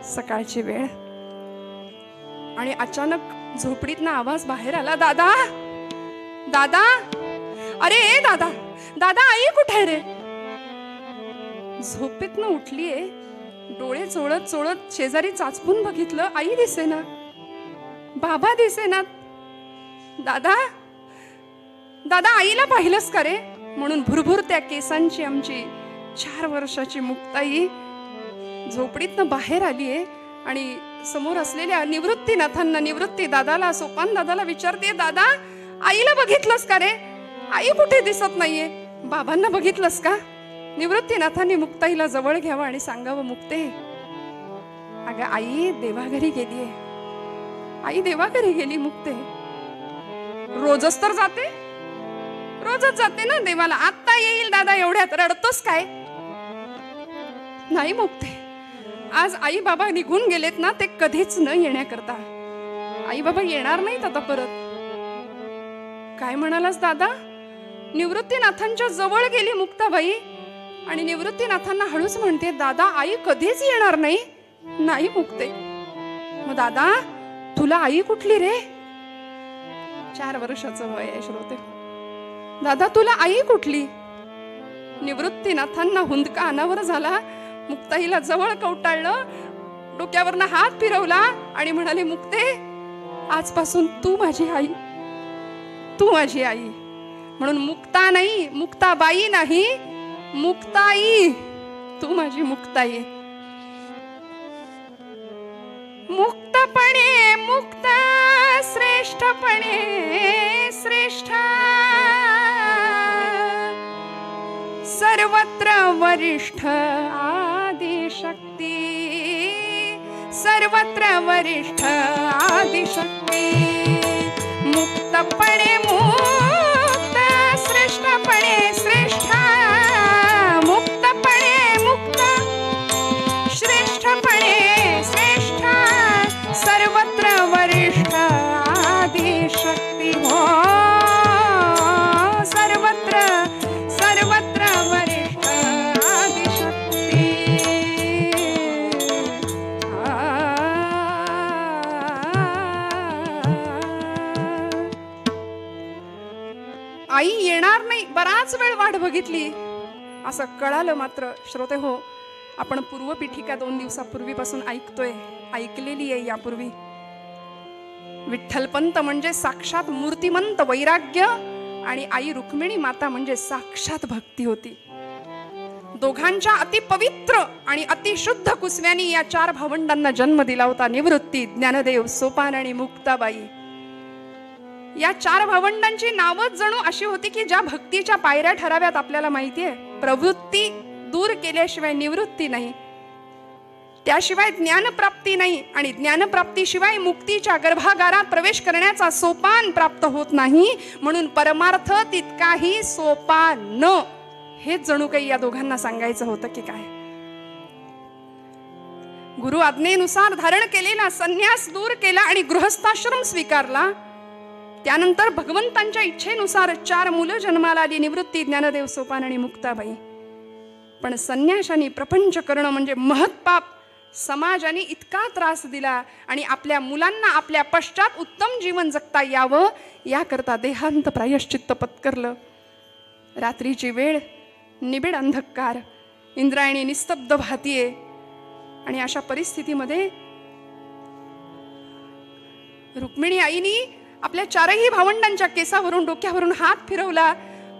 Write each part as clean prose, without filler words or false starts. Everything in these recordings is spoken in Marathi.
सकाळची वेळ आणि अचानक झोपडीतनं आवाज बाहेर आला, दादा दादा, अरे दादा दादा, आई कुठे रे? झोपेतनं उठलीये, डोळे चोळत चोळत शेजारी चाचपून बघितलं, आई दिसेना, बाबा दिसेना. दादा दादा, आईला पाहिलंस का रे? म्हणून भुरभुर त्या केसांची आमची 4 वर्षाची मुक्ताई झोपडीतनं बाहेर आलीये आणि समोर असलेल्या निवृत्तीनाथांना, निवृत्ती दादाला, सोपान दादाला विचारते, दादा आईला बघितलंस का रे? आई कुठे दिसत नाहीये. बाबांना बघितलंस का? निवृत्तीनाथांनी मुक्ताईला जवळ घ्यावं आणि सांगावं, मुक्ते अगं आई देवाघरी गेलीये, आई देवाघरी गेली. मुक्ते रोजच तर जाते, रोजच जाते ना देवाला. आता येईल दादा, एवढ्यात रडतोस काय? नाही मुक्ते, आज आई बाबा निघून गेलेत ना, ते कधीच न येण्याकरता. आई बाबा येणार नाहीत आता परत. काय म्हणालास दादा? निवृत्तीनाथांच्या जवळ गेली मुक्ताबाई आणि निवृत्तीनाथांना हळूच म्हणते, दादा आई कधीच येणार नाही. नाही मुक्ते. मग दादा तुला आई कुठली रे? 4 वर्षाचं वय आहे श्रोते. दादा तुला आई कुठली? निवृत्तीनाथांना हुंदका अनावर झाला, मुक्ताईला जवळ कवटाळलं, डोक्यावरनं हात फिरवला आणि म्हणाले, मुक्ते आजपासून तू माझी आई, तू माझी आई. म्हणून मुक्ता नाही, मुक्ताबाई नाही, मुक्ताई, तू माझी मुक्ताई. मुक्तपणे मुक्त, श्रेष्ठपणे श्रेष्ठ, सर्वत्र वरिष्ठ आदिशक्ती, सर्वत्र वरिष्ठ आदिशक्ती. मुक्तपणे मुक्त, श्रेष्ठपणे श्रेष्ठ, मुक्तपणे मुक्त, श्रेष्ठपणे श्रेष्ठ, सर्वत्र वरिष्ठ आदिशक्ती. हो सर्वत्र सर्वत्र वरिष्ठ आदिशक्ती. आई येणार नाही, बराच वेळ वाट बघितली असं कळालं. मात्र श्रोते हो, आपण पूर्वपीठिका 2 दिवसापूर्वीपासून ऐकतोय, ऐकलेली आहे यापूर्वी. विठ्ठलपंत म्हणजे साक्षात मूर्तिमंत वैराग्य आणि आई रुक्मिणी माता म्हणजे साक्षात भक्ती होती. दोघांच्या अतिपवित्र आणि अतिशुद्ध कुसव्यांनी या 4 भावंडांना जन्म दिला होता. निवृत्ती, ज्ञानदेव, सोपान आणि मुक्ताबाई. या 4 भावंडांची नावच जणू अशी होती की ज्या भक्तीच्या पायऱ्या ठराव्यात आपल्याला माहितीये. प्रवृत्ती दूर केल्याशिवाय निवृत्ती नाही, त्याशिवाय ज्ञानप्राप्ती नाही आणि ज्ञानप्राप्तीशिवाय मुक्तीच्या गर्भागारात प्रवेश करण्याचा सोपान प्राप्त होत नाही. म्हणून परमार्थ तितकाही सोपान, हेच जणू काही या दोघांना सांगायचं होतं की काय. गुरु आज्ञेनुसार धारण केलेला संन्यास दूर केला आणि गृहस्थाश्रम स्वीकारला. त्यानंतर भगवंतांच्या इच्छेनुसार 4 मुलं जन्माला आली, निवृत्ती, ज्ञानदेव, सोपान आणि मुक्ताबाई. पण संन्याशाने प्रपंच करणं म्हणजे महत्पाप. समाजाने इतका त्रास दिला आणि आपल्या मुलांना आपल्या पश्चात उत्तम जीवन जगता यावं याकरता देहांत प्रायश्चित्त पत्करलं. रात्रीची वेळ, निबिड अंधकार, इंद्रायणी निस्तब्ध भातीये आणि अशा परिस्थितीमध्ये रुक्मिणी आईनी आपल्या 4ही भावंडांच्या केसावरून, डोक्यावरून हात फिरवला,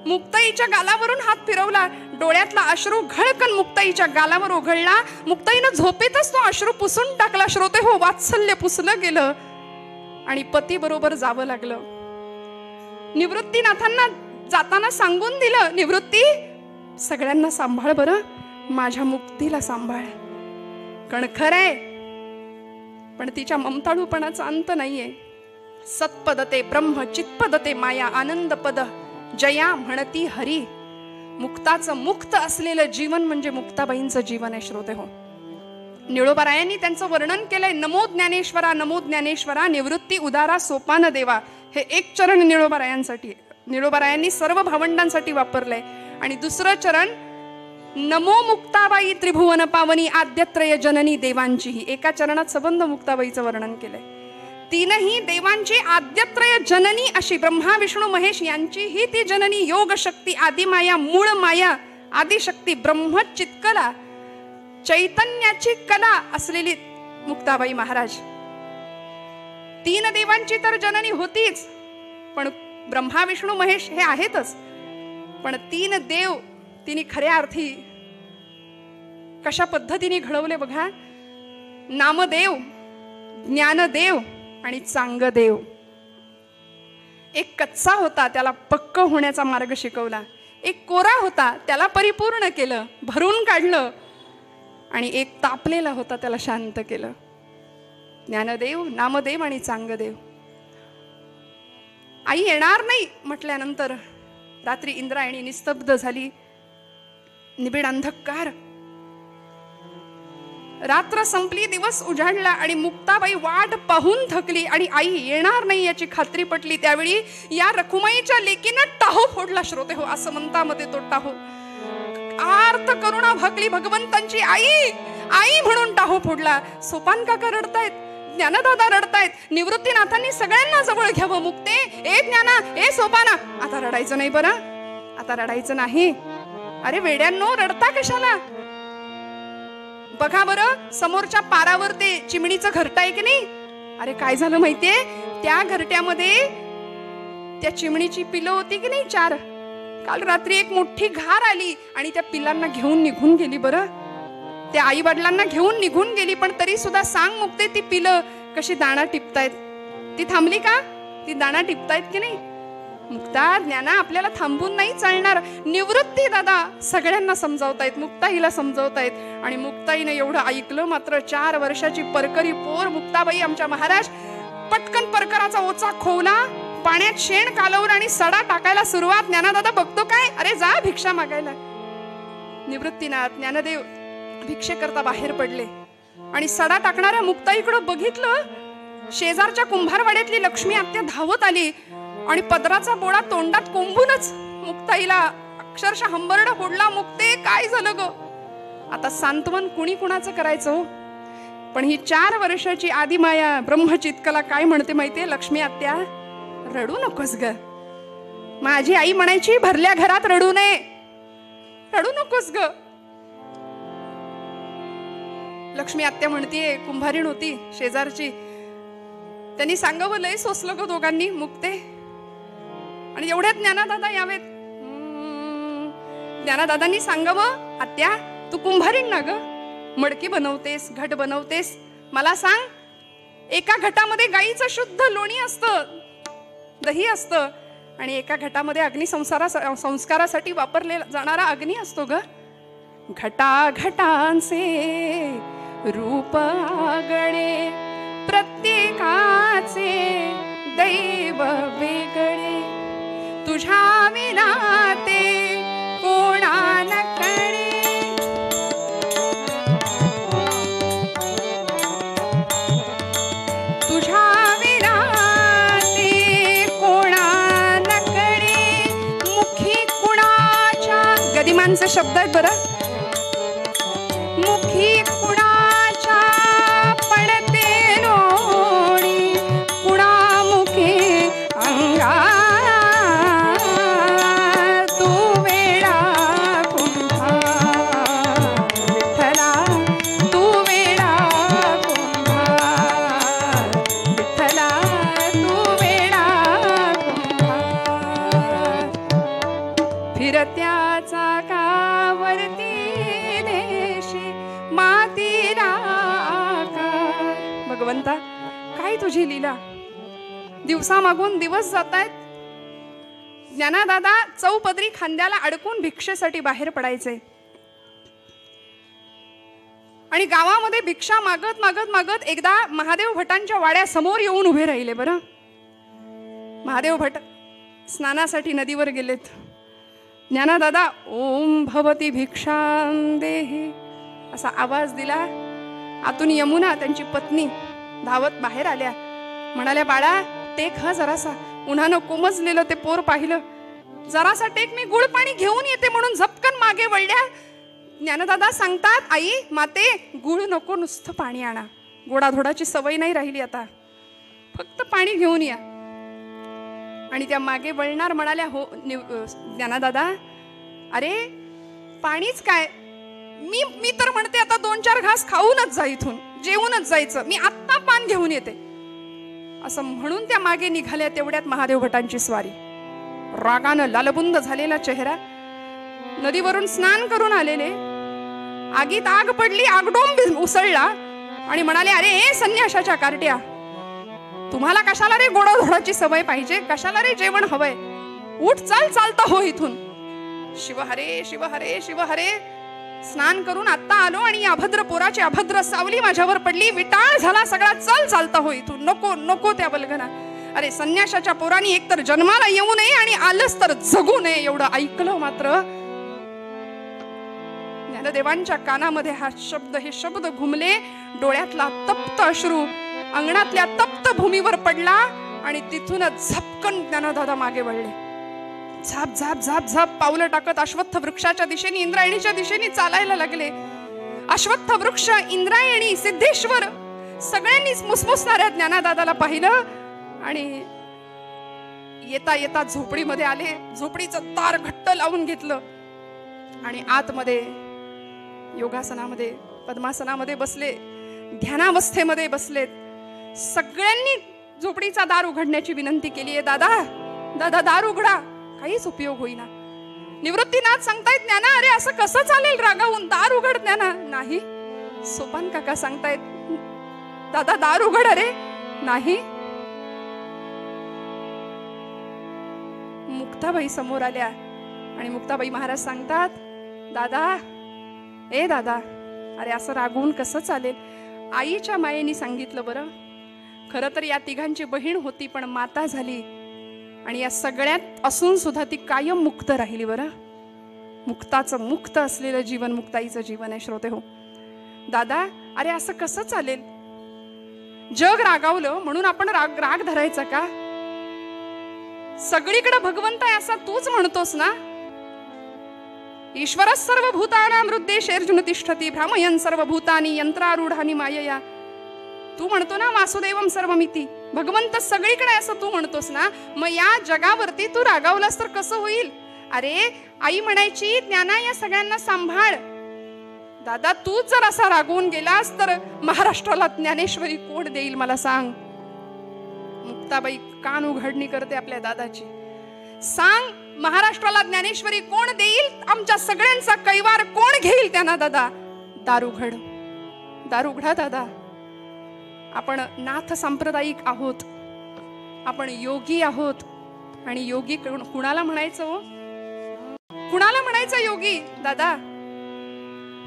मुक्ताईच्या गालावरून हात फिरवला. डोळ्यातला अश्रू घळकन मुक्ताईच्या गालावर ओघळला. मुक्ताईनं झोपेतच तो अश्रू पुसून टाकला. श्रोते हो, वात्सल्य पुसलं गेलं आणि पती बरोबर जावं लागलं. निवृत्तीनाथांना जाताना सांगून दिलं, निवृत्ती सगळ्यांना सांभाळ बरं, माझ्या मुक्तीला सांभाळ. कणखर आहे पण तिच्या ममताळूपणाचा अंत नाहीये. सत्पदते ब्रह्म, चित्पदते माया, आनंद पद जया म्हणती हरी. मुक्ताचं मुक्त असलेलं जीवन म्हणजे मुक्ताबाईंचं जीवन आहे. श्रोते हो, निळोबारायांनी त्यांचं वर्णन केलंय. नमो ज्ञानेश्वरा, नमो ज्ञानेश्वरा, निवृत्ती उदारा सोपान देवा. हे एक चरण निळोबारायांसाठी, निळोबारायांनी सर्व भावंडांसाठी वापरलंय. आणि दुसरं चरण नमो मुक्ताबाई त्रिभुवन पावनी आद्यत्रय जननी देवांचीही. एका चरणात सबंध मुक्ताबाईचं वर्णन केलंय. तीनही देवांची आद्यत्रय जननी अशी ब्रह्मा विष्णू महेश यांचीही ती जननी योग शक्ती आदिमाया मूळ माया आदिशक्ती ब्रह्म चित्कला चैतन्याची कला असलेली मुक्ताबाई महाराज. तीन देवांची तर जननी होतीच, पण ब्रह्मा विष्णू महेश हे आहेतच, पण तीन देव तिने खऱ्या अर्थी कशा पद्धतीने घडवले बघा. नामदेव, ज्ञानदेव आणि चांगदेव. एक कच्चा होता त्याला पक्क होण्याचा मार्ग शिकवला, एक कोरा होता त्याला परिपूर्ण केलं, भरून काढलं, आणि एक तापलेला होता त्याला शांत केलं. ज्ञानदेव, नामदेव आणि चांगदेव. आई येणार नाही म्हटल्यानंतर रात्री इंद्रायणी निस्तब्ध झाली, निबिड अंधकार. रात्र संपली, दिवस उजाडला आणि मुक्ताबाई वाट पाहून थकली आणि आई येणार नाही याची खात्री पटली. त्यावेळी या रखुमाईच्या लेकीनं टाहो फोडला. श्रोते हो, असं म्हणता मध्ये तो टाहो. आर्त करुणा भागली भगवंतांची. आई आई म्हणून टाहो फोडला. सोपान काका रडतायत, ज्ञानदादा रडतायत, निवृत्तीनाथांनी सगळ्यांना जवळ घ्यावं. मुक्ते, ए ज्ञाना, ए सोपाना, आता रडायचं नाही बरं, आता रडायचं नाही. अरे वेड्यांनो, रडता कशाला? बघा बरं, समोरच्या पारावर ते चिमणीचं घरटं आहे की नाही. अरे काय झालं माहितीये, त्या घरट्यामध्ये त्या चिमणीची पिलं होती की नाही 4. काल रात्री एक मोठी घार आली आणि त्या पिलांना घेऊन निघून गेली. बरं, त्या आई वडिलांना घेऊन निघून गेली, पण तरी सुद्धा सांग मुक्ते, ती पिलं कशी दाणा टिपतायत. ती थांबली का? ती दाणा टिपतायत की नाही? मुक्ता, ज्ञाना, आपल्याला थांबून नाही चालणार. निवृत्ती दादा सगळ्यांना समजावतायत, मुक्ताईला समजावतायत, आणि मुक्ताईने एवढं ऐकलं. मात्र 4 वर्षाची परकरी पोर मुक्ताबाई आमच्या महाराज पटकन परकराचा ओचा खोवला, पाण्यात शेण कालवून आणि सडा टाकायला सुरुवात. ज्ञानादादा बघतो काय, अरे जा भिक्षा मागायला. निवृत्तीनाथ, ज्ञानदेव भिक्षे करता बाहेर पडले आणि सडा टाकणाऱ्या मुक्ताईकडे बघितलं. शेजारच्या कुंभारवाड्यातली लक्ष्मी आत्या धावत आली आणि पदराचा बोळा तोंडात कोंबूनच मुक्ताईला अक्षरशः हंबरडा फोडला. मुक्ते, काय झालं ग? आता सांत्वन कुणी कुणाचं करायचं? पण ही 4 वर्षाची आदिमाया ब्रह्मचित्कला काय म्हणते माहितीये? लक्ष्मी आत्या, रडू नकोस ग. माझी आई म्हणायची, भरल्या घरात रडू नये, रडू नकोस ग. लक्ष्मी आत्या म्हणतीये, कुंभारीण होती शेजारची, त्यांनी सांगावं, लय सोसलं ग दोघांनी. मुक्ते आणि एवढ्यात ज्ञानादादा यावेत. ज्ञानादादांनी सांगावं, आत्या तू कुंभारीण ना ग, मडकी बनवतेस, घट बनवतेस, मला सांग, एका घटामध्ये गाईचं शुद्ध लोणी असतं, दही असतं, आणि एका घटामध्ये संस्कारासाठी वापरलेला जाणारा अग्नी असतो ग. घटा घटांचे रूप आगळे, प्रत्येकाचे दैव वेगळे, तुझ्या विना ते कोणा न कळे. तुझ्या विना ते कोणा न कळे. मुखी कुणाच्या, गदिमांचे शब्द आहेत बरं, मुखी कुणाच्या पडते लोणी, कुणा मुखे अंगा. तू वेडा कुंभार विठ्ठला, तू वेडा कुंभार विठ्ठला, तू वेडा कुंभार. फिरत्या चाकावरती देशी मातीला आकार. भगवंता, काय तुझी लीला. दिवसा मागून दिवस जातायत. ज्ञानादादा चौपदरी खांद्याला अडकून भिक्षेसाठी बाहेर पडायचे आणि गावामध्ये भिक्षा मागत मागत मागत एकदा महादेव भटांच्या वाड्यासमोर येऊन उभे राहिले. बरं, महादेव भट स्नानासाठी नदीवर गेलेत. ज्ञानादादा ओम भवती भिक्षां देहि असा आवाज दिला. आतून यमुना त्यांची पत्नी धावत बाहेर आल्या. म्हणाल्या, बाळा टेक हा जरासा. उन्हानं कोमजलेलं ते पोर पाहिलं. जरासा टेक, मी गुळ पाणी घेऊन येते म्हणून झपकन मागे वळल्या. ज्ञानदादा सांगतात, आई माते गुळ नको, नुसतं पाणी आणा. गोडाधोडाची सवय नाही राहिली आता, फक्त पाणी घेऊन या. आणि त्या मागे वळणार म्हणाल्या, हो ज्ञानदादा, अरे पाणीच काय, मी तर म्हणते आता 2-4 घास खाऊनच जा, इथून जेवूनच जायचं, मी आत्ता पान घेऊन येते. असं म्हणून त्या मागे निघाल्या. तेवढ्यात महादेव भटांची स्वारी. रागानं लालबुंद झालेला चेहरा, नदीवरून स्नान करून आलेले, आगीत आग पडली, आगडोंब उसळला आणि म्हणाले, अरे संन्याशाच्या कार्ट्या, तुम्हाला कशाला रे गोडाधोडाची सवय पाहिजे, कशाला रे जेवण हवंय, उठ चाल, चालता हो इथून. शिव हरे शिव हरे शिव हरे. स्नान करून आत्ता आलो आणि अभद्र पोराची अभद्र सावली माझ्यावर पडली, विटाळ झाला सगळा, चल चालता हो इथून, नको नको त्या बलगना. अरे संन्याशाच्या पोरांनी एकतर जन्माला येऊ नये आणि आलंच तर जगू नये, एवढं ऐकलं मात्र ज्ञानदेवांच्या कानामध्ये हे शब्द घुमले. डोळ्यातला तप्त अश्रू अंगणातल्या तप्त भूमीवर पडला आणि तिथूनच झपकन ज्ञानदादा मागे वळले. झाप झाप झाप झाप पावलं टाकत अश्वत्थ वृक्षाच्या दिशेने, इंद्रायणीच्या दिशेने चालायला लागले. अश्वत्थ वृक्ष, इंद्रायणी, सिद्धेश्वर सगळ्यांनीच मुसमुसणाऱ्या ज्ञानदादाला पाहिलं आणि येता येता झोपडीमध्ये आले. झोपडीचं दार घट्ट लावून घेतलं आणि आतमध्ये योगासनामध्ये, पद्मासनामध्ये बसले, ध्यानावस्थेमध्ये बसलेत. सगळ्यांनी झोपडीचा दार उघडण्याची विनंती केली आहे. दादा दादा दार उघडा, काहीच उपयोग होईना. निवृत्तीनाथ सांगतायत, ज्ञाना अरे असं कसं चालेल रागावून, दार उघड ज्ञाना. नाही. सोपान काका सांगतायत, दादा दार उघड, अरे नाही. मुक्ताबाई समोर आल्या आणि मुक्ताबाई महाराज सांगतात, दादा ए दादा, अरे असं रागवून कसं चालेल. आईच्या मायेने सांगितलं बरं. खरं तर या तिघांची बहीण होती पण माता झाली आणि या सगळ्यात असून सुद्धा ती कायम मुक्त राहिली बरं. मुक्ताचं मुक्त असलेलं जीवन मुक्ताईचं जीवन आहे श्रोते हो. दादा अरे असं कसं चालेल, जग रागावलं म्हणून आपण राग धरायचा का. सगळीकडे भगवंत आहे असा तूच म्हणतोस ना. ईश्वर सर्वभूतानां हृद्देशेर्जुन तिष्ठति भ्रामयन् सर्वभूतानि यंत्रारूढानि मायया. तू म्हणतो ना वासुदेवम सर्वमिती, भगवंत सगळीकडे असं तू म्हणतोस ना. मग या जगावरती तू रागावलास तर कसं होईल. अरे आई म्हणायची, ज्ञाना या सगळ्यांना सांभाळ. दादा तूच जर असा रागवून गेलास तर महाराष्ट्राला ज्ञानेश्वरी कोण देईल मला सांग. मुक्ताबाई कान उघडणी करते आपल्या दादाची. सांग महाराष्ट्राला ज्ञानेश्वरी कोण देईल, आमच्या सगळ्यांचा कैवार कोण घेईल त्यांना. दादा दार उघड, दार उघडा दादा. आपण नाथ सांप्रदायिक आहोत, आपण योगी आहोत. आणि योगी कुणाला म्हणायचं हो, कुणाला म्हणायचं योगी. दादा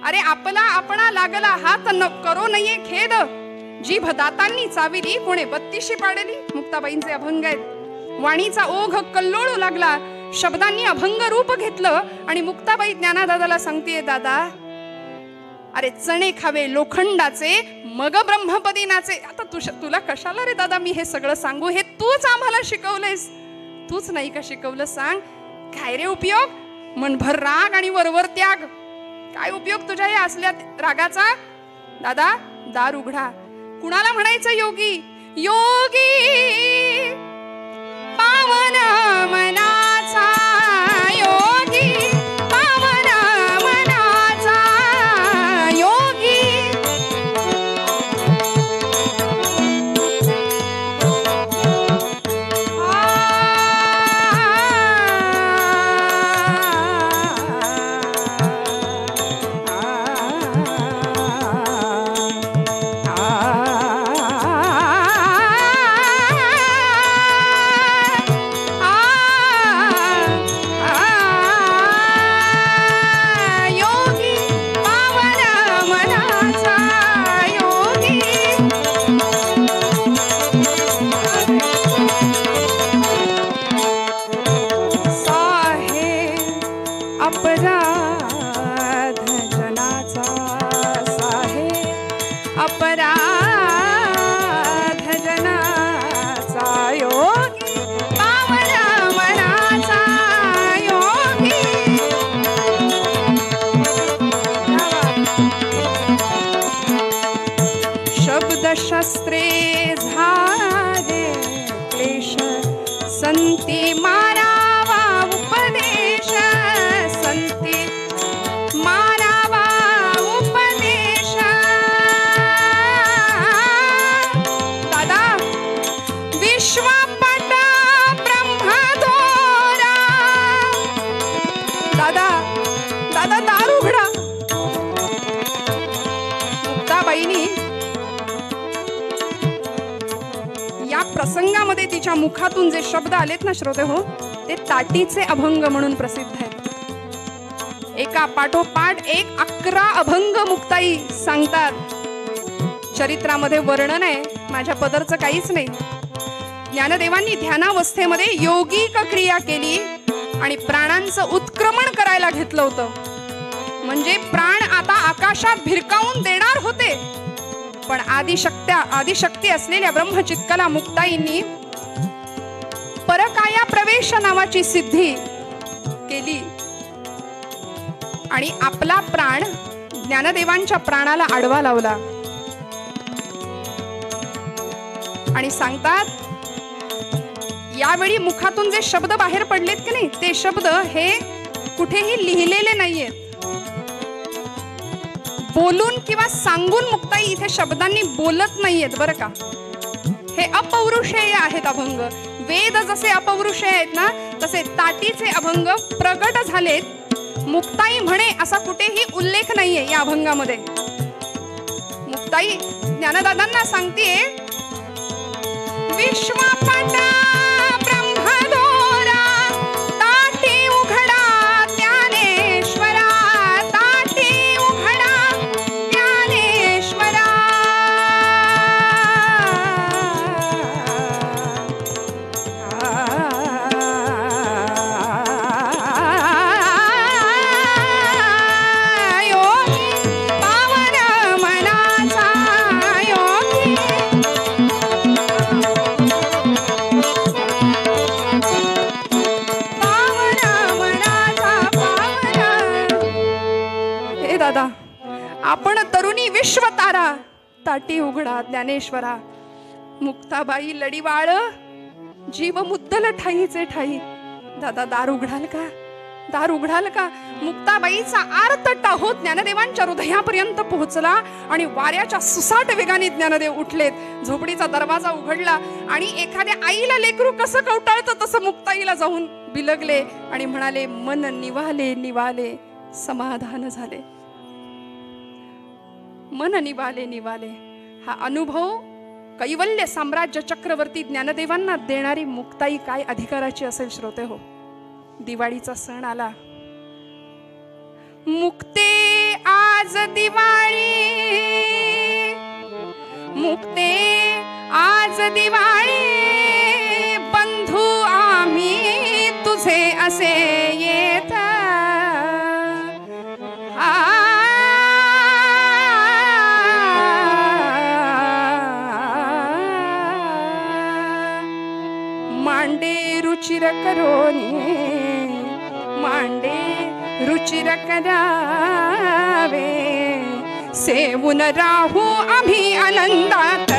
अरे आपला आपणा लागला हात न करो नये खेद, जीभ दातांनी चाविली कोणे बत्तीशी पाडली. मुक्ताबाईंचे अभंग आहेत. वाणीचा ओघ कल्लोळू लागला, शब्दांनी अभंग रूप घेतलं आणि मुक्ताबाई ज्ञानादादाला सांगतेय, दादा अरे चणे खावे लोखंडाचे मग ब्रह्मपदी नाचे. आता तुला कशाला रे दादा मी हे सगळं सांगू, हे तूच आम्हाला शिकवलंयस. तूच नाही का शिकवलं सांग. काय रे उपयोग, मनभर राग आणि वरवर त्याग. काय उपयोग तुझ्या या असल्या रागाचा. दादा दार उघडा. कुणाला म्हणायचं योगी. योगी पावन मनाचा, योगी पावन मनाचा, योगी सहस्रे झाले क्लेश, संती मारावा उपदेश, संती मारावा उपदेश. दादा विश्वपट ब्रह्मदोरा, दादा दादा दार उघडा. मुक्ताबाईंनी या प्रसंगामध्ये तिच्या मुखातून जे शब्द आलेत ना श्रोते हो, ते ताटीचे अभंग म्हणून प्रसिद्ध आहेत. एका पाठोपाठ एक 11 अभंग मुक्ताई सांगतात. चरित्रामध्ये वर्णन आहे, माझ्या पदरचं काहीच नाही. ज्ञानदेवांनी ध्यानावस्थेमध्ये योगिक क्रिया केली आणि प्राणांचं उत्क्रमण करायला घेतलं होतं. म्हणजे प्राण आता आकाशात भिरकावून देणार होते, पण आदिशक्ती असलेल्या ब्रह्मचित्कला मुक्ताईंनी परकाया प्रवेश नावाची सिद्धी केली आणि आपला प्राण ज्ञानदेवांच्या प्राणाला आडवा लावला. आणि सांगतात यावेळी मुखातून जे शब्द बाहेर पडलेत की नाही, ते शब्द हे कुठेही लिहिलेले नाहीयेत. बोलून किंवा सांगून मुक्ताई इथे शब्दांनी बोलत नाहीयेत बरं का. हे अपौरुषेय आहेत अभंग. वेद जसे अपौरुषेय आहेत ना, तसे ताटीचे अभंग प्रगट झालेत. मुक्ताई म्हणे असा कुठेही उल्लेख नाहीये या अभंगामध्ये. मुक्ताई ज्ञानदादांना सांगते, विश्वपट ब्रह्मदोरा, ताटी उघडा ज्ञानेश्वरा, ताटी उघडा ज्ञानेश्वरा. योगी पावन मनाचा योगी, दादा आपण तरुणी विश्वतारा, ताटी उघडा ज्ञानेश्वरा. मुक्ताबाई लढीवाळ, जीव मुद्दल ठाईचे ठाई. दादा दार उघडाल का, दार उघडाल का. मुक्ताबाईचा आर्त टाहो ज्ञानदेवांच्या हृदयापर्यंत पोहोचला आणि वाऱ्याच्या सुसाट वेगाने ज्ञानदेव उठलेत. झोपडीचा दरवाजा उघडला आणि एखाद्या आईला लेकरू कसं कवटाळतं तसं मुक्ताईला जाऊन बिलगले आणि म्हणाले, मन निवाले निवाले समाधान झाले. मन निवाले निवाले. हा अनुभव कैवल्य साम्राज्य चक्रवर्ती ज्ञानदेवांना देणारी मुक्ताई काय अधिकाराची असेल श्रोते हो. दिवाळीचा सण आला. मुक्ते आज दिवाळी, मुक्ते आज दिवाळी, बंधू आम्ही तुझे असे येत. मांडे रुचिर करोनी, मांडे रुचिर करावे, सेवून राहू आम्ही आनंदात.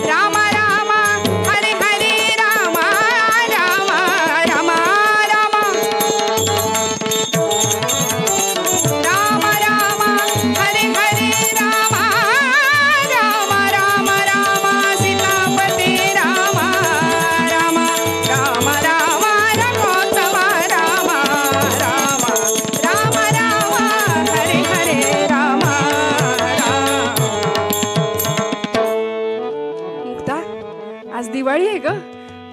रामा रामा रामा हरे हरे रामा रामा रामा रामा रामा रामा हरे हरे रामा रामा रामा रामा सीतापते रामा रामा रामा रामा रघोत्तमा रामा रामा रामा रामा हरे हरे रामा रामा. मुक्ता आज दिवाळी आहे ग.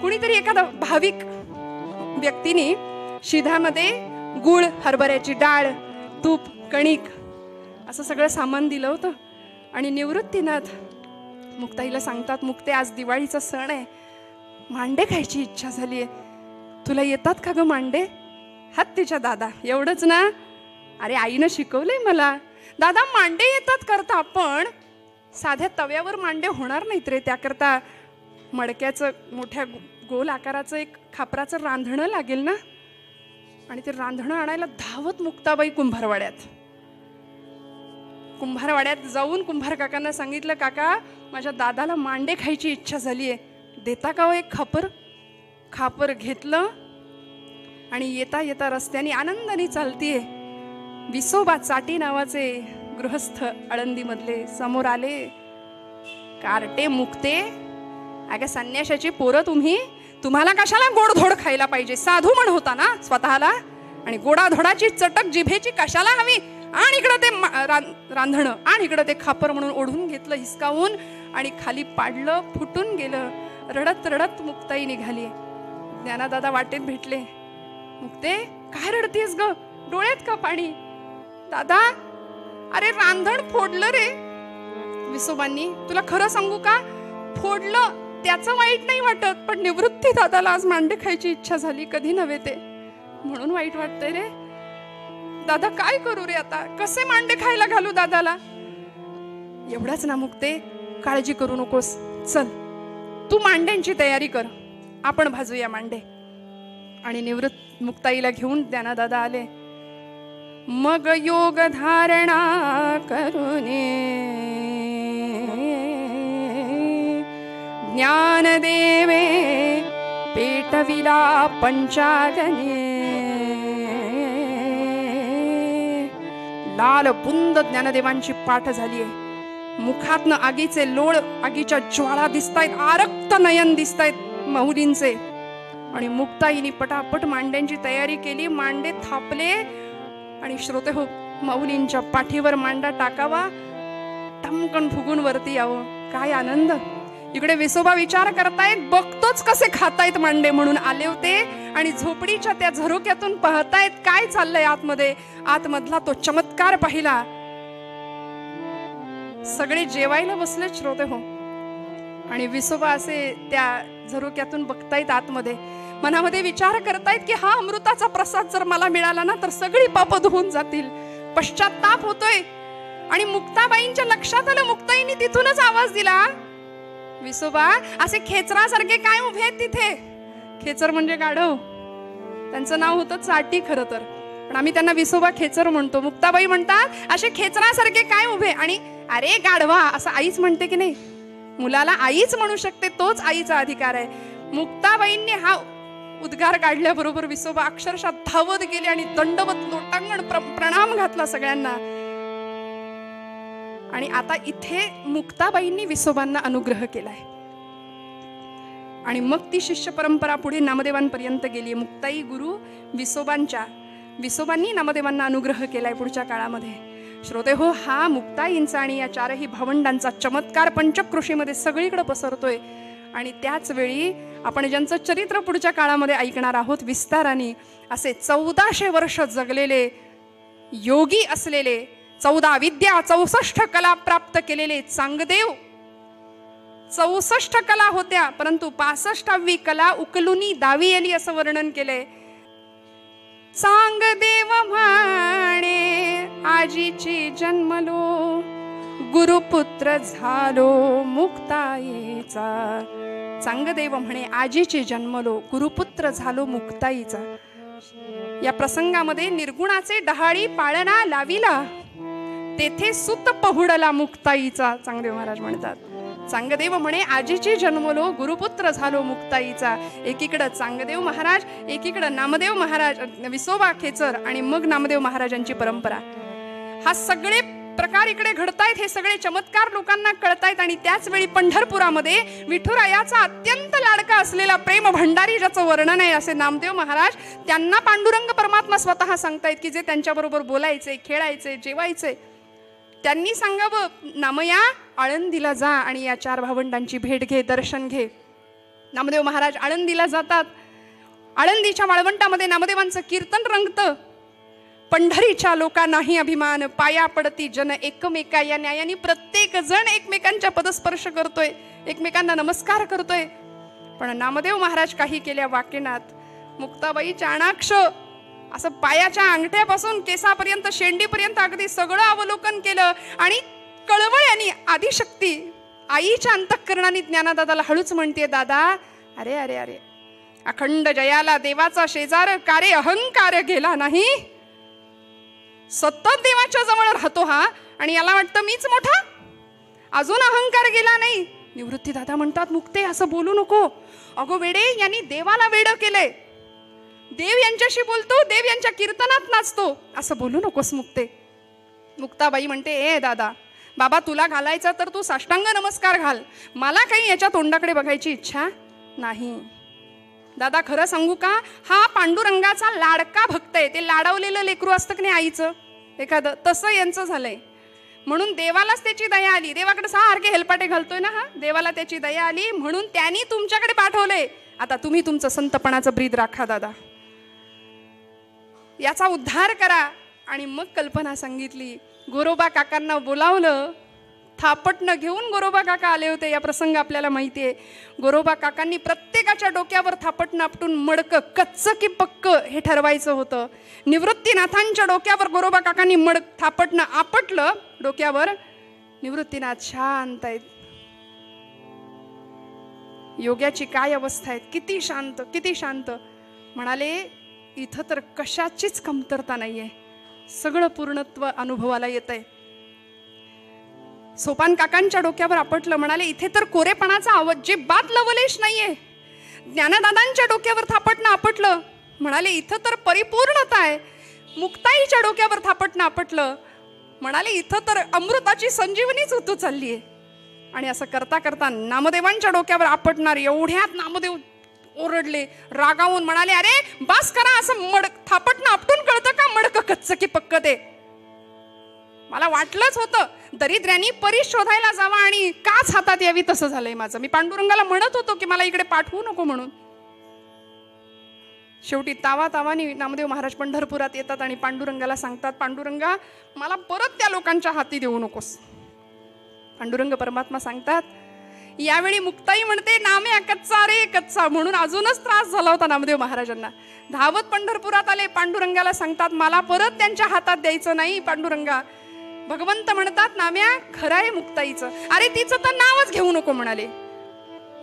कुणीतरी एखादा भाविक व्यक्तीने शिधामध्ये गुळ, हरभऱ्याची डाळ, तूप, कणिक असं सगळं सामान दिलं होतं. आणि निवृत्तीनाथ मुक्ताईला सांगतात, मुक्ते आज दिवाळीचा सण आहे, मांडे खायची इच्छा झाली आहे, तुला येतात का ग मांडे. हात तिच्या दादा एवढंच ना. अरे आईनं शिकवलंय मला. दादा मांडे येतात करता, पण साध्या तव्यावर मांडे होणार नाहीत रे. त्याकरता मडक्याचं मोठ्या गोल आकाराचं एक खापराचं रांधणं लागेल ना. आणि ते रांधणं आणायला धावत मुक्ताबाई कुंभारवाड्यात. कुंभारवाड्यात जाऊन कुंभार काकांना सांगितलं, काका माझ्या दादाला मांडे खायची इच्छा झाली आहे, देता का हो एक खापर? खापर घेतलं आणि येता येता रस्त्याने आनंदाने चालतीये. विसोबा चाटी नावाचे गृहस्थ आळंदीमधले समोर आले. कार्टे मुक्ते, अगं संन्याशाची पोरं तुम्हाला कशाला गोडधोड खायला पाहिजे? साधू म्हण होता ना स्वतःला, आणि गोडाधोडाची चटक जिभेची कशाला हवी? आणि इकडं ते रांधणं, आणि इकडं ते खापर म्हणून ओढून घेतलं हिसकावून आणि खाली पाडलं, फुटून गेलं. रडत रडत मुक्ताई निघाली. ज्ञानादादा वाटेत भेटले. मुक्ते, काय रडतीयस ग? डोळ्यात का पाणी? दादा, अरे रांधण फोडलं रे विसोबांनी. तुला खरं सांगू का? फोडलं, त्याचं वाईट नाही वाटत, पण निवृत्ती दादाला आज मांडे खायची इच्छा झाली, कधी नव्हे ते, म्हणून वाईट वाटतंय रे. दादा काय करू रे आता? कसे मांडे खायला घालू दादाला? एवढंच ना मुक्ते, काळजी करू नकोस. चल तू मांड्यांची तयारी कर, आपण भाजूया मांडे. आणि निवृत्त मुक्ताईला घेऊन ज्ञानदादा आले. मग योग धारणा करूने ज्ञानदेवे पेटविला पंचागने. लाल बुंद ज्ञानदेवांची पाठ झालीये. मुखातनं आगीचे लोळ, आगीच्या ज्वाळा दिसतायत, आरक्त नयन दिसतायत माऊलींचे. आणि मुक्ताईनी पटापट मांड्यांची तयारी केली. मांडे थापले आणि श्रोते हो, माऊलींच्या पाठीवर मांडा टाकावा, टमकन फुगून वरती यावं. काय आनंद! इकडे विसोबा विचार करतायत, बघतोच कसे खातायत मांडे म्हणून आले होते, आणि झोपडीच्या त्या झरोक्यातून पाहतायत काय चाललंय आतमध्ये. आतमधला तो चमत्कार पाहिला. सगळे जेवायला बसले श्रोते हो, आणि विसोबा असे त्या झरोक्यातून बघतायत आतमध्ये. मनामध्ये विचार करतायत की हा अमृताचा प्रसाद जर मला मिळाला ना तर सगळी पाप धुवून जातील. पश्चाताप होतोय. आणि मुक्ताबाईंच्या लक्षात आलं, मुक्ताईंनी तिथूनच आवाज दिला, विसोबा असे खेचरासारखे काय उभे आहेत तिथे? खेचर म्हणजे गाढव, त्यांचं नाव होतं चाटी खरं तर, पण आम्ही त्यांना विसोबा खेचर म्हणतो. मुक्ताबाई म्हणतात असे खेचरासारखे काय उभे? आणि अरे गाढवा असं आईच म्हणते की नाही, मुलाला आईच म्हणू शकते, तोच आईचा अधिकार आहे. मुक्ताबाईंनी हा उद्गार काढल्याबरोबर विसोबा अक्षरशः धावत गेले आणि दंडवत लोटांगण प्रणाम घातला सगळ्यांना. आणि आता इथे मुक्ताबाईंनी विसोबांना अनुग्रह केलाय. आणि मग ती शिष्य परंपरा पुढे नामदेवांपर्यंत गेली. मुक्ताई गुरु विसोबांनी नामदेवांना अनुग्रह केलाय पुढच्या काळामध्ये. श्रोते हो, हा मुक्ताईंचा आणि या चारही भावंडांचा चमत्कार पंचक्रोशीमध्ये सगळीकडे पसरतोय. आणि त्याच वेळी आपण ज्यांचं चरित्र पुढच्या काळामध्ये ऐकणार आहोत विस्ताराने, असे 1400 वर्ष जगलेले योगी असलेले, 14 विद्या 64 कला प्राप्त केलेले चांगदेव. 64 कला होत्या, परंतु 65वी कला उकलुनी दावी आली असं वर्णन केलंय. चांगदेव म्हणे आजीची जन्मलो, गुरुपुत्र झालो मुक्ताईचा. चांगदेव म्हणे आजीची जन्मलो, गुरुपुत्र झालो मुक्ताईचा. या प्रसंगामध्ये निर्गुणाचे डहाळी पाळणा लाविला, तेथे सुत पहुडला मुक्ताईचा. चांगदेव महाराज म्हणतात, चांगदेव म्हणे आजीची जन्मलो, गुरुपुत्र झालो मुक्ताईचा. एकीकडं चांगदेव महाराज, एकीकडं नामदेव महाराज, विसोबा खेचर, आणि मग नामदेव महाराजांची परंपरा. हा सगळे प्रकार इकडे घडतायत, हे सगळे चमत्कार लोकांना कळतायत. आणि त्याच वेळी पंढरपुरामध्ये विठुरायाचा अत्यंत लाडका असलेला प्रेम भंडारी ज्याचं वर्णन आहे असे नामदेव महाराज, त्यांना पांडुरंग परमात्मा स्वतः सांगतायत की जे त्यांच्याबरोबर बोलायचे, खेळायचे, जेवायचे, त्यांनी सांगावं, नामया आळंदीला जा आणि या 4 भावंडांची भेट घे, दर्शन घे. नामदेव महाराज आळंदीला जातात. आळंदीच्या वाळवंटामध्ये नामदेवांचं कीर्तन रंगतं. पंढरीच्या लोकांनाही अभिमान, पाया पडती जन एकमेका. या न्यायाने प्रत्येक जण एकमेकांच्या पदस्पर्श करतोय, एकमेकांना नमस्कार करतोय. पण नामदेव महाराज काही केल्या वाकेनात. मुक्ताबाई चाणाक्ष असं पायाच्या अंगठ्यापासून केसापर्यंत, शेंडीपर्यंत अगदी सगळं अवलोकन केलं. आणि कळवळ्याने आदिशक्ती आईच्या अंतःकरणाने ज्ञानदादाला हळूच म्हणते, दादा अरे अरे अरे, अखंड जयाला देवाचा शेजार, कारे अहंकार गेला नाही. सतत देवाच्या जवळ राहतो हा, आणि याला वाटतं मीच मोठा, अजून अहंकार गेला नाही. निवृत्ती दादा म्हणतात, मुक्ते असं बोलू नको. अगो वेडे, यांनी देवाला वेडं केलंय. देव यांच्याशी बोलतो, देव यांच्या कीर्तनात नाचतो, असं बोलू नकोस मुक्ते. मुक्ताबाई म्हणते, ए दादा, बाबा तुला घालायचा तर तू साष्टांग नमस्कार घाल, मला काही याच्या तोंडाकडे बघायची इच्छा नाही. दादा खरं सांगू का, हा पांडुरंगाचा लाडका भक्त आहे. ते लाडवलेलं लेकरू असतं की नाही आईचं एखादं, तसं यांचं झालंय. म्हणून देवालाच त्याची दया आली. देवाकडे सारखे हेलपाटे घालतोय ना हा, देवाला त्याची दया आली म्हणून त्यांनी तुमच्याकडे पाठवलंय. आता तुम्ही तुमचं संतपणाचं ब्रीद राखा दादा, याचा उद्धार करा. आणि मग कल्पना सांगितली. गोरोबा काकांना बोलावलं, थापटणं घेऊन गोरोबा काका आले होते. या प्रसंग आपल्याला माहिती आहे. गोरोबा काकांनी प्रत्येकाच्या डोक्यावर थापटणं आपटून मडकं कच्चं की पक्क हे ठरवायचं होतं. निवृत्तीनाथांच्या डोक्यावर गोरोबा काकांनी थापटणं आपटलं डोक्यावर. निवृत्तीनाथ शांत आहेत. योग्याची काय अवस्था आहे, किती शांत, किती शांत. म्हणाले इथं तर कशाचीच कमतरता नाहीये, सगळं पूर्णत्व अनुभवाला येत आहे. सोपान काकांच्या डोक्यावर आपटलं. म्हणाले इथे तर कोरेपणाचा अजिबात लवलेश नाहीये. ज्ञानदादांच्या डोक्यावर थापटणं आपटलं. म्हणाले इथं तर परिपूर्णता आहे. मुक्ताईच्या डोक्यावर थापटणं आपटलं. म्हणाले इथं तर अमृताची संजीवनीच उतू चालली आहे. आणि असं करता करता नामदेवांच्या डोक्यावर आपटणार एवढ्यात नामदेव ओरडले, रागावून म्हणाले, अरे बस करा, असं थापटणं आपटून कळतं का मडकं कच्चं की पक्क ते. मला वाटलंच होतं दरिद्र्यांनी परी शोधायला जावा आणि काच हातात यावी, तसं झालंय माझं. मी पांडुरंगाला म्हणत होतो की मला इकडे पाठवू नको म्हणून. शेवटी तावातावानी नामदेव महाराज पंढरपुरात येतात आणि पांडुरंगाला सांगतात, पांडुरंगा मला परत त्या लोकांच्या हाती देऊ नकोस. पांडुरंग परमात्मा सांगतात, यावेळी मुक्ताई म्हणते, नाम्या कच्चा रे कच्चा, म्हणून अजूनच त्रास झाला होता नामदेव महाराजांना. धावत पंढरपुरात आले, पांडुरंगाला सांगतात, मला परत त्यांच्या हातात द्यायचं नाही पांडुरंगा. भगवंत म्हणतात, नाम्या खरं आहे मुक्ताईचं, अरे तिचं तर नावच घेऊ नको म्हणाले.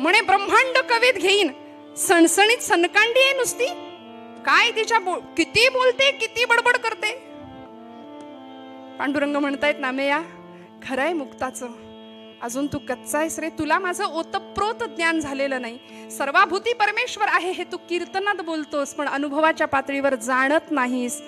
म्हणे ब्रह्मांड कवीत घेईन, सणसणीत सनकांडी आहे नुसती, काय तिच्या किती बोलते, किती बडबड करते. पांडुरंग म्हणतायत, नाम्या खरं आहे मुक्ताचं, अजून तू कच्चा आहेस रे, तुला माझं ओतप्रोत ज्ञान झालेलं नाही. सर्वाभूती परमेश्वर आहे हे तू कीर्तनात बोलतोस, पण अनुभवाच्या पातळीवर जाणत नाहीस.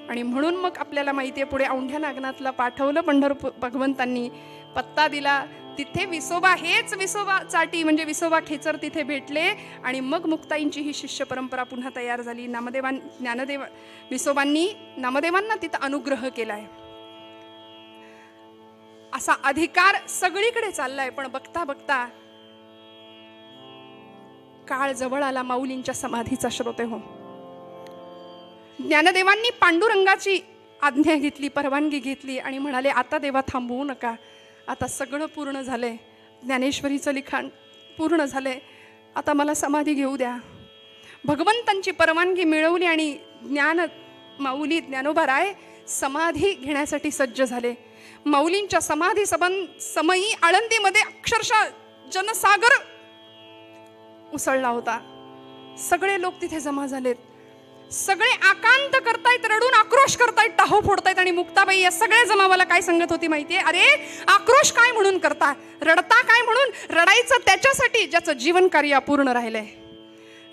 आणि म्हणून मग आपल्याला माहिती आहे, पुढे औंढ्या नागनाथला पाठवलं पंढरपूर भगवंतांनी, पत्ता दिला. तिथे विसोबा, हेच विसोबा चाटी म्हणजे विसोबा खेचर तिथे भेटले. आणि मग मुक्ताईंची ही शिष्य परंपरा पुन्हा तयार झाली. ज्ञानदेव विसोबांनी नामदेवांना तिथं अनुग्रह केलाय. असा अधिकार सगळीकडे चाललाय. पण बघता बघता काळ जवळ आला माऊलींच्या समाधीचा. श्रोते हो, ज्ञानदेवांनी पांडुरंगाची आज्ञा घेतली, परवानगी घेतली आणि म्हणाले, आता देवा थांबवू नका, आता सगळं पूर्ण झालंय, ज्ञानेश्वरीचं लिखाण पूर्ण झालंय, आता मला समाधी घेऊ द्या. भगवंतांची परवानगी मिळवली आणि माऊली ज्ञानोबा राय समाधी घेण्यासाठी सज्ज झाले. माऊलींच्या समाधी समयी आळंदीमध्ये अक्षरशः जनसागर उसळला होता. सगळे लोक तिथे जमा झालेत. सगळे आकांत करतायत, रडून आक्रोश करतायत, टाहो फोडतायत. आणि मुक्ताबाई या सगळ्या जमावाला काय सांगत होती माहितीये, अरे आक्रोश काय म्हणून करता, रडता काय म्हणून, रडायचं त्याच्यासाठी ज्याचं जीवन कार्य अपूर्ण राहिलंय,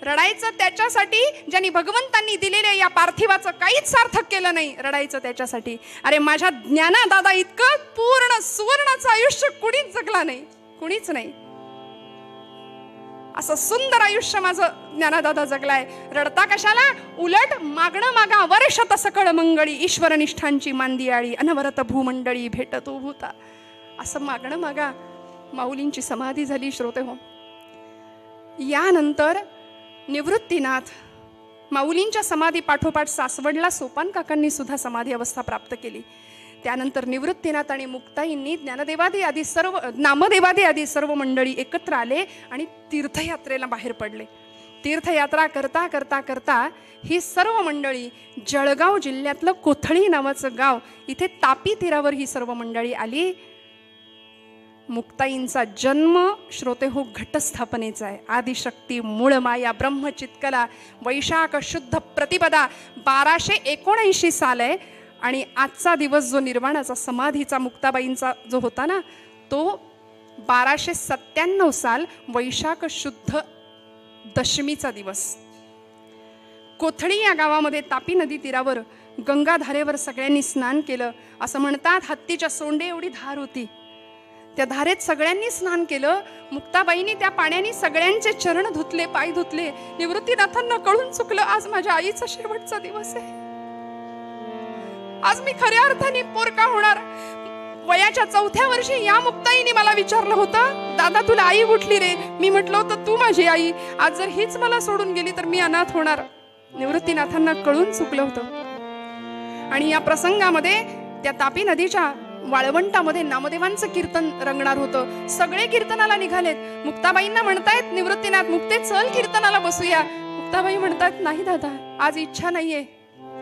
रडायचं त्याच्यासाठी ज्यांनी भगवंतांनी दिलेल्या या पार्थिवाचं काहीच सार्थक केलं नाही, रडायचं त्याच्यासाठी. अरे माझ्या ज्ञानदादा इतकं पूर्ण सुवर्णाचं आयुष्य कुणीच जगला नाही, कुणीच नाही. असं सुंदर आयुष्य माझं ज्ञानदादा जगलाय. रडता कशाला, उलट मागणं मागा वर्षत सकळ मंगळी, ईश्वरनिष्ठांची मांदियाळी, अनवरत भूमंडळी भेटतो भूता. असं मागणं मागा. माऊलींची समाधी झाली. श्रोते हो, यानंतर निवृत्तीनाथ माऊलींच्या समाधी पाठोपाठ सासवडला सोपान काकांनी सुद्धा समाधी अवस्था प्राप्त केली. त्यानंतर निवृत्तीनाथ आणि मुक्ताईंनी नामदेवादी आदी सर्व मंडळी एकत्र आले आणि तीर्थयात्रेला बाहेर पडले. तीर्थयात्रा करता करता करता ही सर्व मंडळी जळगाव जिल्ह्यातलं कोथळी नावाचं गाव, इथे तापी तीरावर ही सर्व मंडळी आली. मुक्ताईंचा जन्म श्रोते हो घटस्थापनेचा आहे. आदिशक्ती मूळ माया ब्रह्मचित्कला वैशाख शुद्ध प्रतिपदा 1279 साल आहे. आणि आजचा दिवस जो निर्वाणाचा समाधीचा मुक्ताबाईंचा जो होता ना, तो 1297 साल वैशाख शुद्ध दशमीचा दिवस. कोथळी या गावामध्ये तापी नदी तीरावर गंगाधारेवर सगळ्यांनी स्नान केलं. असं म्हणतात हत्तीच्या सोंडे एवढी धार होती, त्या धारेत सगळ्यांनी स्नान केलं. मुक्ताबाईंनी त्या पाण्याने सगळ्यांचे चरण धुतले, पाय धुतले. निवृत्तीनाथांना कळून चुकलं, आज माझ्या आईचा शेवटचा दिवस आहे. आज मी खऱ्या अर्थाने पोरका होणार. वयाच्या 4थ्या वर्षी या मुक्ताईने मला विचारलं होतं, दादा तुला आई कुठली रे? मी म्हटलं होतं तू माझी आई. आज जर हीच मला सोडून गेली तर मी अनाथ होणार. निवृत्तीनाथांना कळून चुकलं होतं. आणि या प्रसंगामध्ये त्या तापी नदीच्या वाळवंटामध्ये नामदेवांचं कीर्तन रंगणार होतं. सगळे कीर्तनाला निघालेत. मुक्ताबाईंना म्हणतायत निवृत्तीनाथ, मुक्ते चल कीर्तनाला बसूया. मुक्ताबाई म्हणतात नाही दादा, आज इच्छा नाहीये.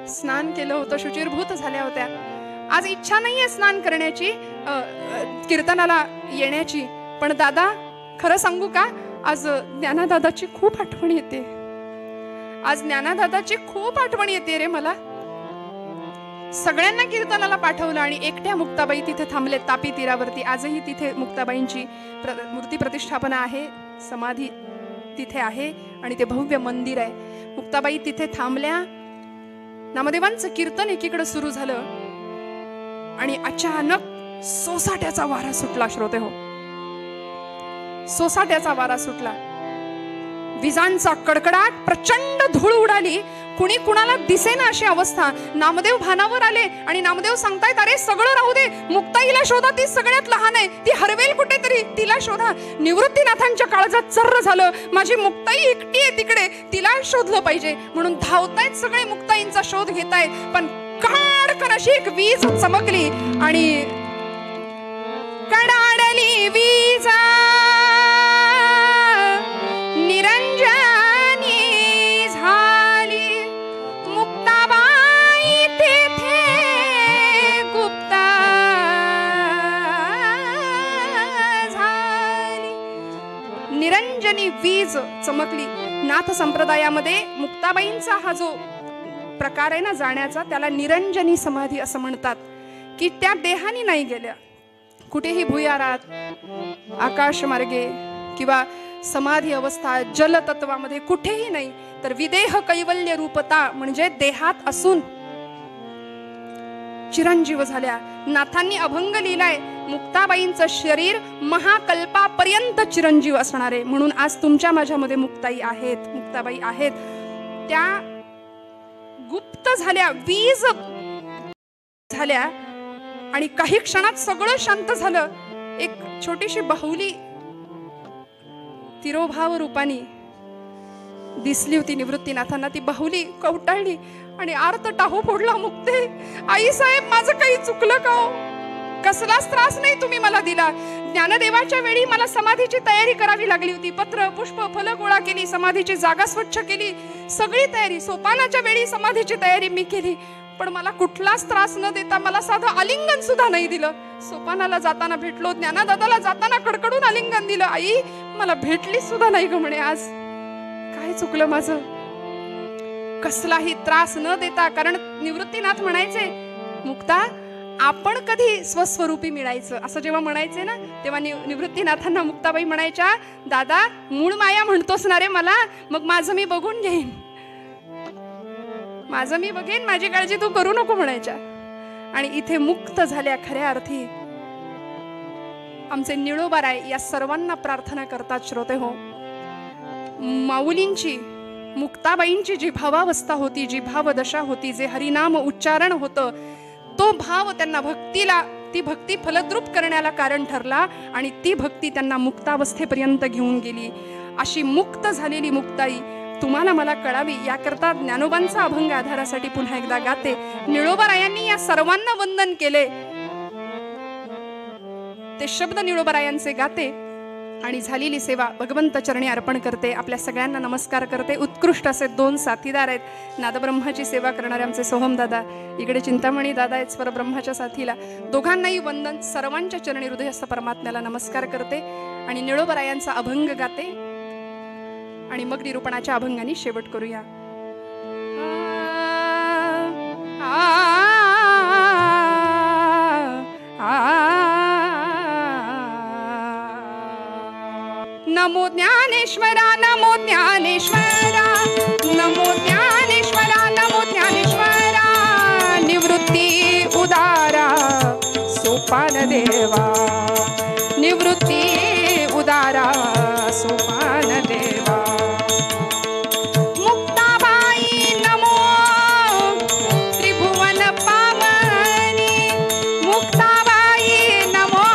स्नान केलं होतं, शुचिरभूत झाल्या होत्या. आज इच्छा नाहीये स्नान करण्याची, कीर्तनाला येण्याची. पण दादा खरं सांगू का, आज ज्ञानादादाची खूप आठवण येते. आज ज्ञानादादाची खूप आठवण येते रे मला. सगळ्यांना कीर्तनाला पाठवलं आणि एकट्या मुक्ताबाई तिथे थांबले तापी तीरावरती. आजही तिथे मुक्ताबाईंची मूर्ती प्रतिष्ठापना आहे, समाधी तिथे आहे आणि ते भव्य मंदिर आहे. मुक्ताबाई तिथे थांबल्या. नामदेवांचं कीर्तन एकीकडे सुरू झालं आणि अचानक सोसाट्याचा वारा सुटला. श्रोते हो, सोसाट्याचा वारा सुटला. विजांचा कडकडाट, प्रचंड धूळ उडाली. कुणी कुणाला दिसेना अशी अवस्था. नामदेव भानावर आले आणि नामदेव सांगतायत, अरे सगळं राहू दे, मुक्ताईला शोधा, ती सगळ्यात लहान आहे, ती हरवेल कुठेतरी, तिला शोधा. निवृत्तीनाथांच्या काळजात चर्र झालं, माझी मुक्ताई एकटी आहे तिकडे, तिला शोधलं पाहिजे. म्हणून धावतायत सगळे, मुक्ताईंचा शोध घेतायत. पण काडकन अशी एक वीज चमकली आणि कडाडली वीज निरंजनी झाली. मुक्ताबाई तेथे गुप्ता झाली. निरंजनी वीज चमकली. नाथ संप्रदायामध्ये मुक्ताबाईंचा हा जो प्रकार आहे ना जाण्याचा, त्याला निरंजनी समाधी असं म्हणतात. की त्या देहानी नाही गेल्या, कुठेही भुयारात, आकाशमार्गे किंवा समाधी अवस्था जलतत्वामध्ये कुठेही नाही, तर विदेह कैवल्य रूपता म्हणजे देहात असून चिरंजीव झाल्या. नाथांनी अभंग लिहिलाय, मुक्ताबाईंचं शरीर महाकल्पापर्यंत चिरंजीव असणार आहे. म्हणून आज तुमच्या माझ्यामध्ये मुक्ताई आहेत, मुक्ताबाई आहेत. त्या गुप्त झाल्या, वीज झाल्या आणि काही क्षणात सगळं शांत झालं. एक छोटीशी बाहुली तिरोभाव रूपाने दिसली होती निवृत्तीनाथांना. ती बाहुली कवटाळली आणि आर्त टाहो फोडला. मुक्ते, आई साहेब माझं काही चुकलं का हो? कसलाच त्रास नाही तुम्ही मला दिला. ज्ञानदेवाच्या वेळी मला समाधीची तयारी करावी लागली होती. पत्र पुष्प फल गोळा केली, समाधीची जागा स्वच्छ केली, सगळी तयारी. सोपानाच्या वेळी समाधीची तयारी मी केली, पण मला कुठलाच त्रास न देता मला साधं आलिंगन सुद्धा नाही दिलं. सोपानाला जाताना भेटलो, ज्ञानदादाला जाताना कडकडून आलिंगन दिलं. आई मला भेटली सुद्धा नाही ग म्हणे. आज काय चुकलं माझं? कसलाही त्रास न देता. कारण निवृत्तीनाथ म्हणायचे, मुक्ता आपण कधी स्वस्वरूपी मिळायचं असं जेव्हा म्हणायचे ना, तेव्हा निवृत्तीनाथांना मुक्ताबाई म्हणायच्या, दादा मूळ माया म्हणतोस ना रे मला, मग माझं मी बघून घेईन, माझं मी बघेन, माझी काळजी तू करू नको म्हणायच्या. आणि इथे मुक्त झाल्या खऱ्या अर्थी. आमचे निळोबाराय या सर्वांना प्रार्थना करतात. श्रोते हो, माऊलींची, मुक्ताबाईंची जी भावावस्था होती, जी भावदशा होती, जे हरिनाम उच्चारण होतं, तो भाव त्यांना भक्तीला, ती भक्ती फलद्रूप करण्याला कारण ठरला आणि ती भक्ती त्यांना मुक्तावस्थेपर्यंत घेऊन गेली. अशी मुक्त झालेली मुक्ताई तुम्हाला मला कळावी याकरता ज्ञानोबांचा अभंग आधारासाठी पुन्हा एकदा गाते. निळोबारायांनी या सर्वांना वंदन केले, ते शब्द निळोबारायांचे गाते आणि झालेली सेवा भगवंत चरणी अर्पण करते. आपल्या सगळ्यांना नमस्कार करते. उत्कृष्ट असे 2 साथीदार आहेत. नादब्रह्माची सेवा करणारे आमचे सोहम दादा, इकडे चिंतामणी दादा आहेत स्वरब्रह्माच्या साथीला. दोघांनाही वंदन. सर्वांच्या चरणी हृदयस्थ परमात्म्याला नमस्कार करते आणि निळोबारायांचा अभंग गाते आणि मग निरूपणाच्या अभंगाने शेवट करूया. नमो ज्ञानेश्वरा नमो ज्ञानेश्वरा नमो ज्ञानेश्वरा नमो ज्ञानेश्वरा निवृत्ती उदारा सोपान देवा निवृत्ती उदारा सोपान देवा मुक्ताबाई नमो त्रिभुवन पावनी मुक्ताबाई नमो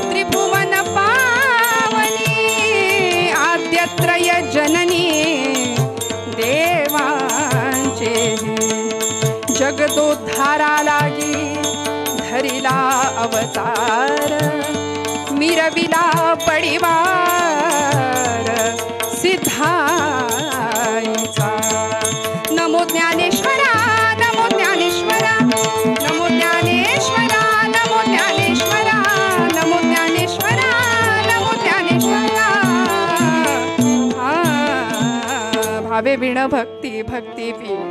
त्रिभुवन पावनी आद्यत्रय जननी देवांचे जगदोद्धारा लागी धरिला अवतार मिरविला पडिवार सिद्धाईचा नमो ज्ञानेश्वरा नमो ज्ञानेश्वरा नमो ज्ञानेश्वरा नमो ज्ञानेश्वरा नमो ज्ञानेश्वरा नमो ज्ञानेश्वरा भावे बिण भक्ती भक्ती बिण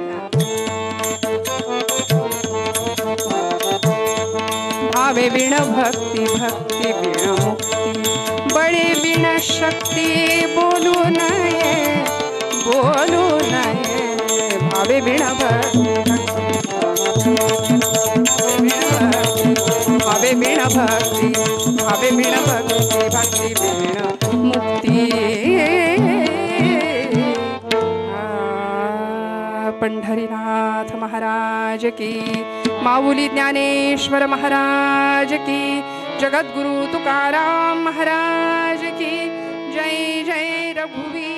भावे बिण भक्ती भक्ती बिण मुक्ती बळे बिण शक्ती बोलू नये भावे बिण भक्ती भावे बिण भक्ती भावे बिण भक्ती भक्ती बिण मुक्ती पंढरीनाथ महाराज की माऊली ज्ञानेश्वर महाराज की जगद्गुरु तुकाराम महाराज की जय जय रघुवीर